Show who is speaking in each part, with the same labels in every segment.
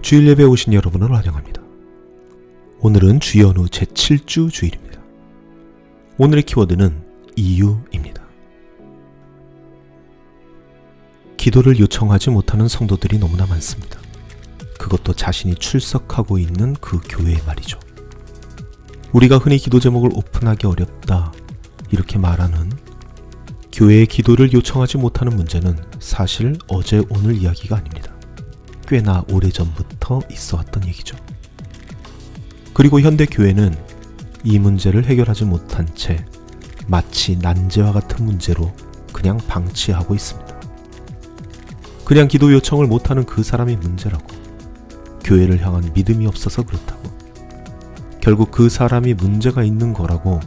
Speaker 1: 주일 예배에 오신 여러분을 환영합니다. 오늘은 주연후 제7주 주일입니다. 오늘의 키워드는 이유입니다. 기도를 요청하지 못하는 성도들이 너무나 많습니다. 그것도 자신이 출석하고 있는 그 교회에 말이죠. 우리가 흔히 기도 제목을 오픈하기 어렵다 이렇게 말하는 교회의 기도를 요청하지 못하는 문제는 사실 어제 오늘 이야기가 아닙니다. 꽤나 오래전부터 있어왔던 얘기죠. 그리고 현대 교회는 이 문제를 해결하지 못한 채 마치 난제와 같은 문제로 그냥 방치하고 있습니다. 그냥 기도 요청을 못하는 그 사람이 문제라고, 교회를 향한 믿음이 없어서 그렇다고, 결국 그 사람이 문제가 있는 거라고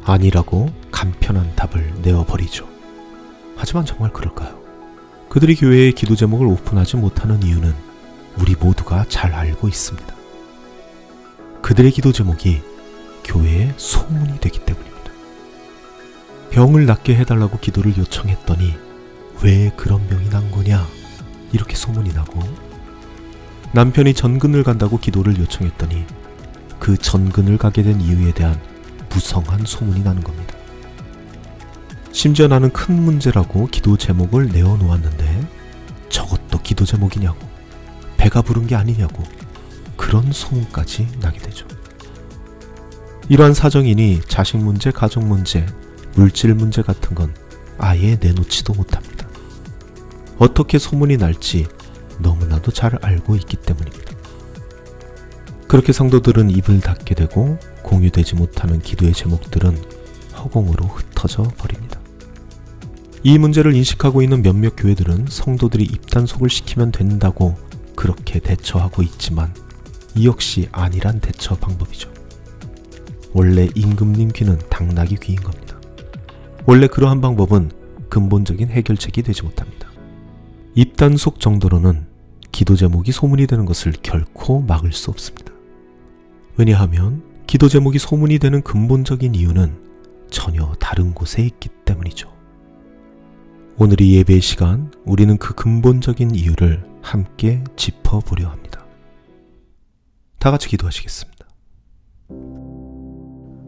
Speaker 1: 아니라고 간편한 답을 내어버리죠. 하지만 정말 그럴까요? 그들이 교회의 기도 제목을 오픈하지 못하는 이유는 우리 모두가 잘 알고 있습니다. 그들의 기도 제목이 교회의 소문이 되기 때문입니다. 병을 낫게 해달라고 기도를 요청했더니 왜 그런 병이 난 거냐 이렇게 소문이 나고, 남편이 전근을 간다고 기도를 요청했더니 그 전근을 가게 된 이유에 대한 무성한 소문이 나는 겁니다. 심지어 나는 큰 문제라고 기도 제목을 내어놓았는데 저것도 기도 제목이냐고, 배가 부른 게 아니냐고, 그런 소문까지 나게 되죠. 이러한 사정이니 자식 문제, 가족 문제, 물질 문제 같은 건 아예 내놓지도 못합니다. 어떻게 소문이 날지 너무나도 잘 알고 있기 때문입니다. 그렇게 성도들은 입을 닫게 되고 공유되지 못하는 기도의 제목들은 허공으로 흩어져 버립니다. 이 문제를 인식하고 있는 몇몇 교회들은 성도들이 입단속을 시키면 된다고 그렇게 대처하고 있지만 이 역시 아니란 대처 방법이죠. 원래 임금님 귀는 당나귀 귀인 겁니다. 원래 그러한 방법은 근본적인 해결책이 되지 못합니다. 입단속 정도로는 기도 제목이 소문이 되는 것을 결코 막을 수 없습니다. 왜냐하면 기도 제목이 소문이 되는 근본적인 이유는 전혀 다른 곳에 있기 때문이죠. 오늘 이 예배의 시간, 우리는 그 근본적인 이유를 함께 짚어보려 합니다. 다 같이 기도하시겠습니다.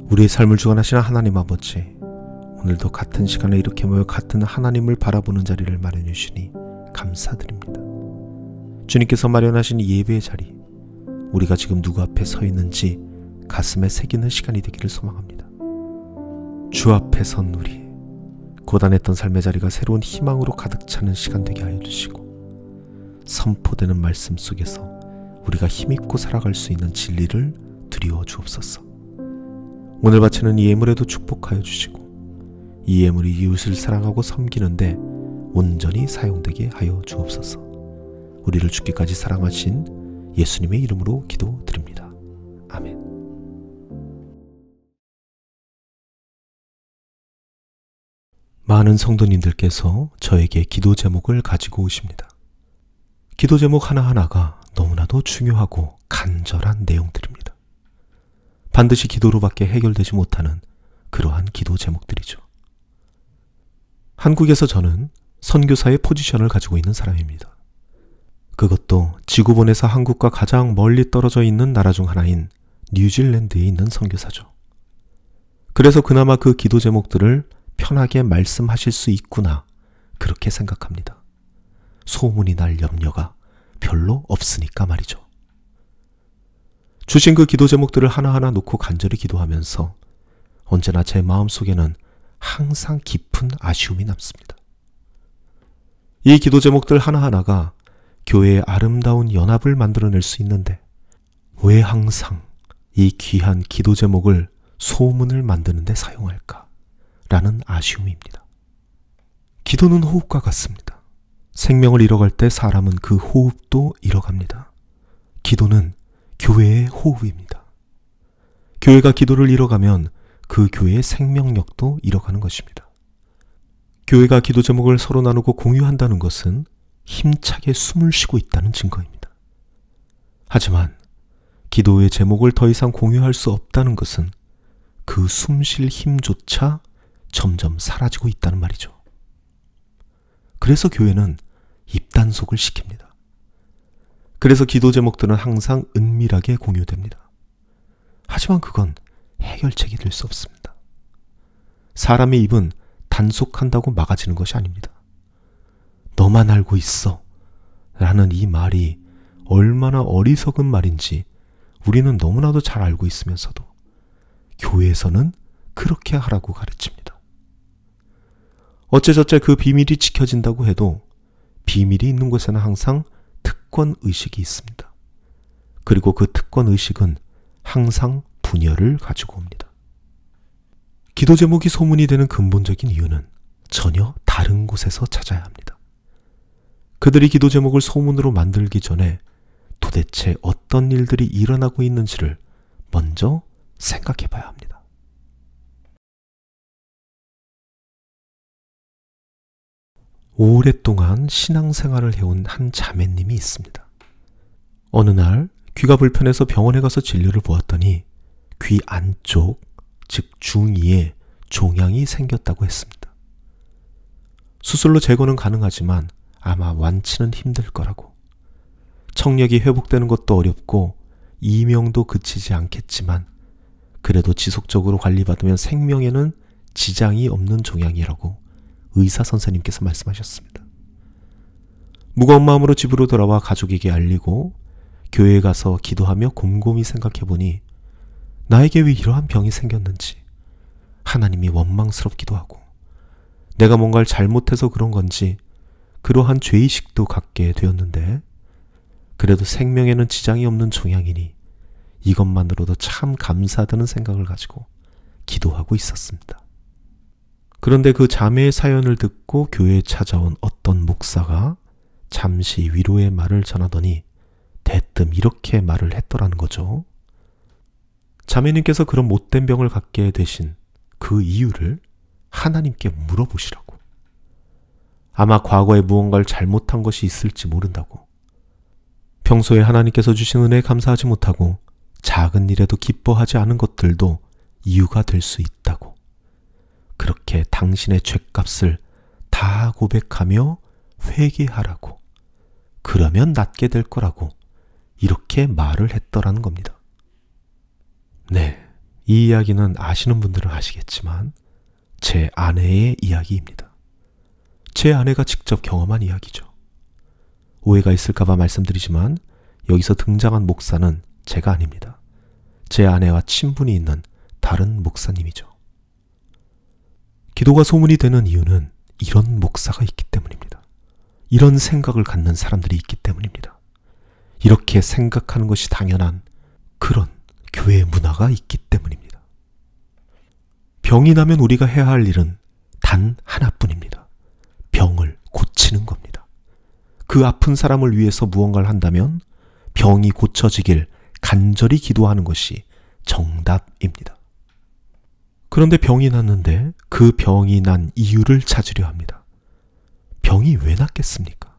Speaker 1: 우리의 삶을 주관하시는 하나님 아버지, 오늘도 같은 시간에 이렇게 모여 같은 하나님을 바라보는 자리를 마련해 주시니 감사드립니다. 주님께서 마련하신 이 예배의 자리, 우리가 지금 누구 앞에 서 있는지 가슴에 새기는 시간이 되기를 소망합니다. 주 앞에 선 우리, 고단했던 삶의 자리가 새로운 희망으로 가득 차는 시간 되게 하여 주시고, 선포되는 말씀 속에서 우리가 힘있고 살아갈 수 있는 진리를 드리워 주옵소서. 오늘 바치는 이 예물에도 축복하여 주시고, 이 예물이 이웃을 사랑하고 섬기는데 온전히 사용되게 하여 주옵소서. 우리를 죽기까지 사랑하신 예수님의 이름으로 기도드립니다. 아멘. 많은 성도님들께서 저에게 기도 제목을 가지고 오십니다. 기도 제목 하나하나가 너무나도 중요하고 간절한 내용들입니다. 반드시 기도로밖에 해결되지 못하는 그러한 기도 제목들이죠. 한국에서 저는 선교사의 포지션을 가지고 있는 사람입니다. 그것도 지구본에서 한국과 가장 멀리 떨어져 있는 나라 중 하나인 뉴질랜드에 있는 선교사죠. 그래서 그나마 그 기도 제목들을 편하게 말씀하실 수 있구나, 그렇게 생각합니다. 소문이 날 염려가 별로 없으니까 말이죠. 주신 그 기도 제목들을 하나하나 놓고 간절히 기도하면서 언제나 제 마음속에는 항상 깊은 아쉬움이 남습니다. 이 기도 제목들 하나하나가 교회의 아름다운 연합을 만들어낼 수 있는데 왜 항상 이 귀한 기도 제목을 소문을 만드는 데 사용할까? 라는 아쉬움입니다. 기도는 호흡과 같습니다. 생명을 잃어갈 때 사람은 그 호흡도 잃어갑니다. 기도는 교회의 호흡입니다. 교회가 기도를 잃어가면 그 교회의 생명력도 잃어가는 것입니다. 교회가 기도 제목을 서로 나누고 공유한다는 것은 힘차게 숨을 쉬고 있다는 증거입니다. 하지만 기도의 제목을 더 이상 공유할 수 없다는 것은 그 숨쉴 힘조차 점점 사라지고 있다는 말이죠. 그래서 교회는 입단속을 시킵니다. 그래서 기도 제목들은 항상 은밀하게 공유됩니다. 하지만 그건 해결책이 될 수 없습니다. 사람의 입은 단속한다고 막아지는 것이 아닙니다. 너만 알고 있어 라는 이 말이 얼마나 어리석은 말인지 우리는 너무나도 잘 알고 있으면서도 교회에서는 그렇게 하라고 가르칩니다. 어째저째 그 비밀이 지켜진다고 해도 비밀이 있는 곳에는 항상 특권의식이 있습니다. 그리고 그 특권의식은 항상 분열을 가지고 옵니다. 기도 제목이 소문이 되는 근본적인 이유는 전혀 다른 곳에서 찾아야 합니다. 그들이 기도 제목을 소문으로 만들기 전에 도대체 어떤 일들이 일어나고 있는지를 먼저 생각해 봐야 합니다. 오랫동안 신앙생활을 해온 한 자매님이 있습니다. 어느 날 귀가 불편해서 병원에 가서 진료를 보았더니 귀 안쪽, 즉 중이에 종양이 생겼다고 했습니다. 수술로 제거는 가능하지만 아마 완치는 힘들 거라고. 청력이 회복되는 것도 어렵고 이명도 그치지 않겠지만 그래도 지속적으로 관리받으면 생명에는 지장이 없는 종양이라고 의사 선생님께서 말씀하셨습니다. 무거운 마음으로 집으로 돌아와 가족에게 알리고 교회에 가서 기도하며 곰곰이 생각해보니 나에게 왜 이러한 병이 생겼는지 하나님이 원망스럽기도 하고 내가 뭔가를 잘못해서 그런 건지 그러한 죄의식도 갖게 되었는데 그래도 생명에는 지장이 없는 종양이니 이것만으로도 참 감사하다는 생각을 가지고 기도하고 있었습니다. 그런데 그 자매의 사연을 듣고 교회에 찾아온 어떤 목사가 잠시 위로의 말을 전하더니 대뜸 이렇게 말을 했더라는 거죠. 자매님께서 그런 못된 병을 갖게 되신 그 이유를 하나님께 물어보시라고. 아마 과거에 무언가를 잘못한 것이 있을지 모른다고. 평소에 하나님께서 주신 은혜에 감사하지 못하고 작은 일에도 기뻐하지 않은 것들도 이유가 될 수 있다고. 그렇게 당신의 죗값을 다 고백하며 회개하라고. 그러면 낫게 될 거라고 이렇게 말을 했더라는 겁니다. 네, 이 이야기는 아시는 분들은 아시겠지만 제 아내의 이야기입니다. 제 아내가 직접 경험한 이야기죠. 오해가 있을까봐 말씀드리지만 여기서 등장한 목사는 제가 아닙니다. 제 아내와 친분이 있는 다른 목사님이죠. 기도가 소문이 되는 이유는 이런 목사가 있기 때문입니다. 이런 생각을 갖는 사람들이 있기 때문입니다. 이렇게 생각하는 것이 당연한 그런 교회 문화가 있기 때문입니다. 병이 나면 우리가 해야 할 일은 단 하나뿐입니다. 병을 고치는 겁니다. 그 아픈 사람을 위해서 무언가를 한다면 병이 고쳐지길 간절히 기도하는 것이 정답입니다. 그런데 병이 났는데 그 병이 난 이유를 찾으려 합니다. 병이 왜 났겠습니까?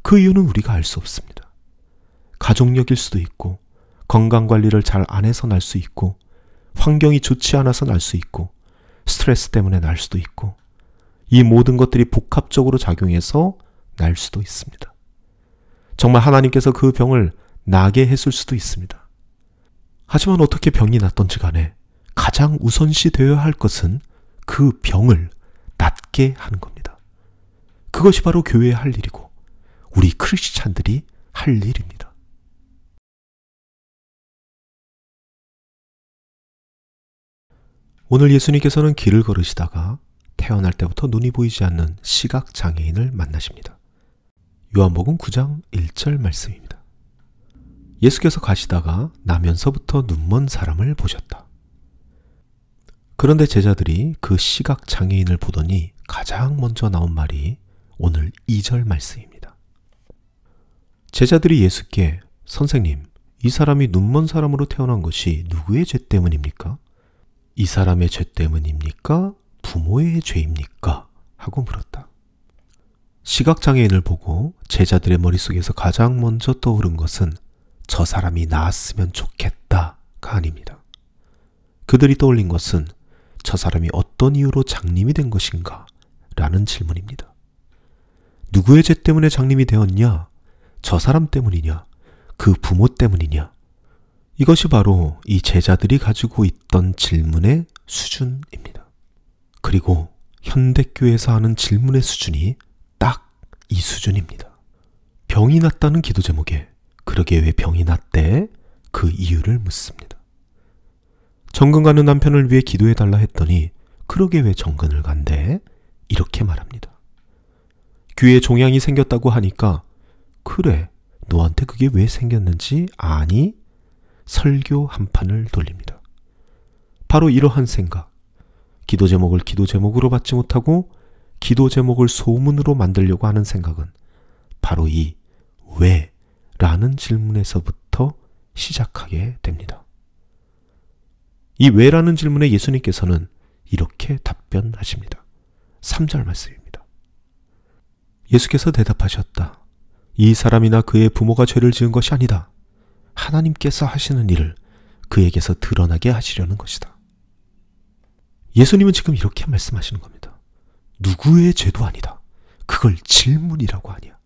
Speaker 1: 그 이유는 우리가 알 수 없습니다. 가족력일 수도 있고 건강관리를 잘 안 해서 날 수 있고 환경이 좋지 않아서 날 수 있고 스트레스 때문에 날 수도 있고 이 모든 것들이 복합적으로 작용해서 날 수도 있습니다. 정말 하나님께서 그 병을 나게 했을 수도 있습니다. 하지만 어떻게 병이 났던지 간에 가장 우선시 되어야 할 것은 그 병을 낫게 하는 겁니다. 그것이 바로 교회의 할 일이고 우리 크리스찬들이 할 일입니다. 오늘 예수님께서는 길을 걸으시다가 태어날 때부터 눈이 보이지 않는 시각장애인을 만나십니다. 요한복음 9장 1절 말씀입니다. 예수께서 가시다가 나면서부터 눈먼 사람을 보셨다. 그런데 제자들이 그 시각장애인을 보더니 가장 먼저 나온 말이 오늘 2절 말씀입니다. 제자들이 예수께 선생님, 이 사람이 눈먼 사람으로 태어난 것이 누구의 죄 때문입니까? 이 사람의 죄 때문입니까? 부모의 죄입니까? 하고 물었다. 시각장애인을 보고 제자들의 머릿속에서 가장 먼저 떠오른 것은 저 사람이 나았으면 좋겠다가 아닙니다. 그들이 떠올린 것은 저 사람이 어떤 이유로 장님이 된 것인가? 라는 질문입니다. 누구의 죄 때문에 장님이 되었냐? 저 사람 때문이냐? 그 부모 때문이냐? 이것이 바로 이 제자들이 가지고 있던 질문의 수준입니다. 그리고 현대교회에서 하는 질문의 수준이 딱 이 수준입니다. 병이 났다는 기도 제목에 그러게 왜 병이 났대? 그 이유를 묻습니다. 정근 가는 남편을 위해 기도해달라 했더니 그러게 왜 정근을 간대? 이렇게 말합니다. 귀에 종양이 생겼다고 하니까 그래, 너한테 그게 왜 생겼는지 아니? 설교 한 판을 돌립니다. 바로 이러한 생각, 기도 제목을 기도 제목으로 받지 못하고 기도 제목을 소문으로 만들려고 하는 생각은 바로 이 왜? 라는 질문에서부터 시작하게 됩니다. 이 왜라는 질문에 예수님께서는 이렇게 답변하십니다. 3절 말씀입니다. 예수께서 대답하셨다. 이 사람이나 그의 부모가 죄를 지은 것이 아니다. 하나님께서 하시는 일을 그에게서 드러나게 하시려는 것이다. 예수님은 지금 이렇게 말씀하시는 겁니다. 누구의 죄도 아니다. 그걸 질문이라고 하냐.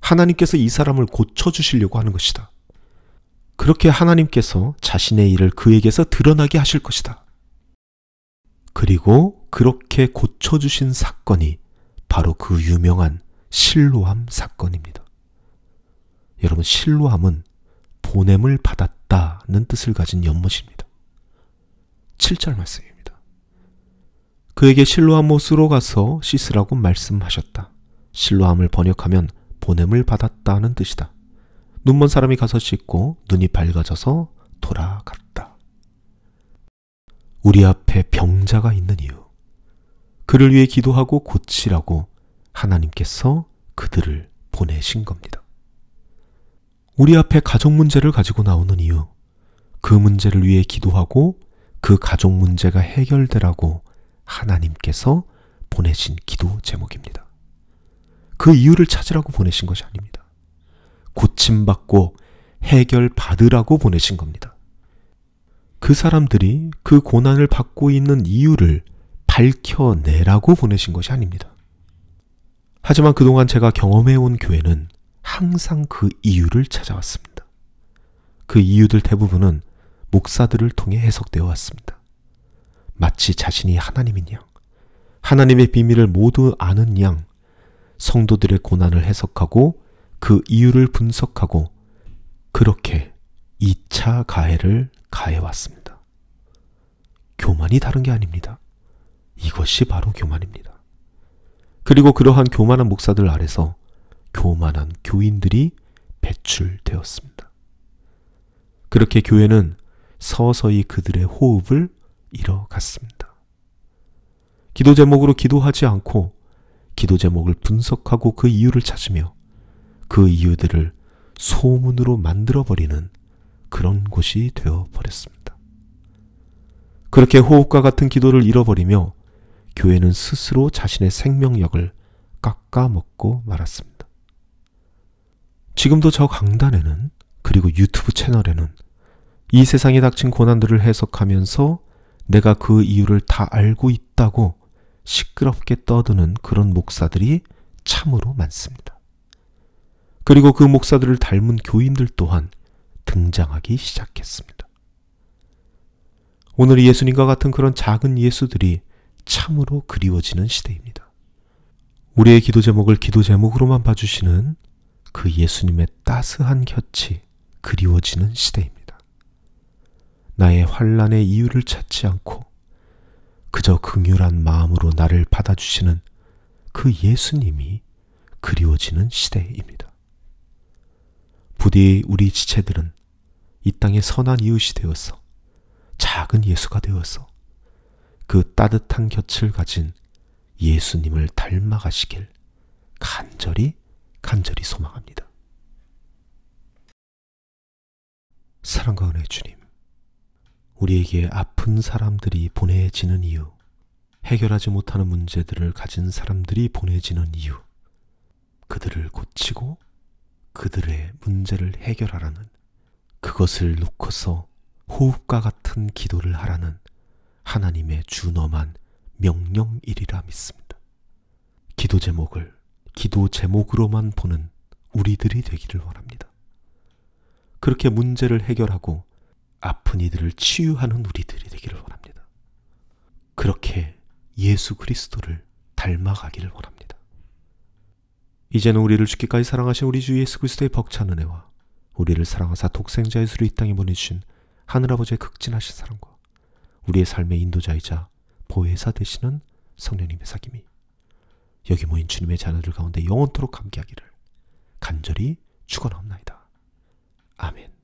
Speaker 1: 하나님께서 이 사람을 고쳐주시려고 하는 것이다. 그렇게 하나님께서 자신의 일을 그에게서 드러나게 하실 것이다. 그리고 그렇게 고쳐주신 사건이 바로 그 유명한 실로암 사건입니다. 여러분, 실로암은 보냄을 받았다는 뜻을 가진 연못입니다. 7절 말씀입니다. 그에게 실로암 못으로 가서 씻으라고 말씀하셨다. 실로암을 번역하면 보냄을 받았다는 뜻이다. 눈먼 사람이 가서 씻고 눈이 밝아져서 돌아갔다. 우리 앞에 병자가 있는 이유, 그를 위해 기도하고 고치라고 하나님께서 그들을 보내신 겁니다. 우리 앞에 가족 문제를 가지고 나오는 이유, 그 문제를 위해 기도하고 그 가족 문제가 해결되라고 하나님께서 보내신 기도 제목입니다. 그 이유를 찾으라고 보내신 것이 아닙니다. 고침받고 해결받으라고 보내신 겁니다. 그 사람들이 그 고난을 받고 있는 이유를 밝혀내라고 보내신 것이 아닙니다. 하지만 그동안 제가 경험해온 교회는 항상 그 이유를 찾아왔습니다. 그 이유들 대부분은 목사들을 통해 해석되어 왔습니다. 마치 자신이 하나님인 양, 하나님의 비밀을 모두 아는 양, 성도들의 고난을 해석하고 그 이유를 분석하고 그렇게 2차 가해를 가해왔습니다. 교만이 다른 게 아닙니다. 이것이 바로 교만입니다. 그리고 그러한 교만한 목사들 아래서 교만한 교인들이 배출되었습니다. 그렇게 교회는 서서히 그들의 호흡을 잃어갔습니다. 기도 제목으로 기도하지 않고 기도 제목을 분석하고 그 이유를 찾으며 그 이유들을 소문으로 만들어버리는 그런 곳이 되어버렸습니다. 그렇게 호흡과 같은 기도를 잃어버리며 교회는 스스로 자신의 생명력을 깎아먹고 말았습니다. 지금도 저 강단에는, 그리고 유튜브 채널에는 이 세상에 닥친 고난들을 해석하면서 내가 그 이유를 다 알고 있다고 시끄럽게 떠드는 그런 목사들이 참으로 많습니다. 그리고 그 목사들을 닮은 교인들 또한 등장하기 시작했습니다. 오늘 예수님과 같은 그런 작은 예수들이 참으로 그리워지는 시대입니다. 우리의 기도 제목을 기도 제목으로만 봐주시는 그 예수님의 따스한 곁이 그리워지는 시대입니다. 나의 환난의 이유를 찾지 않고 그저 긍휼한 마음으로 나를 받아주시는 그 예수님이 그리워지는 시대입니다. 부디 우리 지체들은 이 땅의 선한 이웃이 되어서 작은 예수가 되어서 그 따뜻한 곁을 가진 예수님을 닮아가시길 간절히 소망합니다. 사랑과 은혜의 주님, 우리에게 아픈 사람들이 보내지는 이유, 해결하지 못하는 문제들을 가진 사람들이 보내지는 이유, 그들을 고치고 그들의 문제를 해결하라는, 그것을 놓고서 호흡과 같은 기도를 하라는 하나님의 준엄한 명령이리라 믿습니다. 기도 제목을 기도 제목으로만 보는 우리들이 되기를 원합니다. 그렇게 문제를 해결하고 아픈 이들을 치유하는 우리들이 되기를 원합니다. 그렇게 예수 그리스도를 닮아가기를 원합니다. 이제는 우리를 죽기까지 사랑하신 우리 주 예수 그리스도의 벅찬 은혜와 우리를 사랑하사 독생자 예수를 이 땅에 보내주신 하늘아버지의 극진하신 사랑과 우리의 삶의 인도자이자 보혜사 되시는 성령님의 사귐이 여기 모인 주님의 자녀들 가운데 영원토록 함께하기를 간절히 축원하옵나이다. 아멘.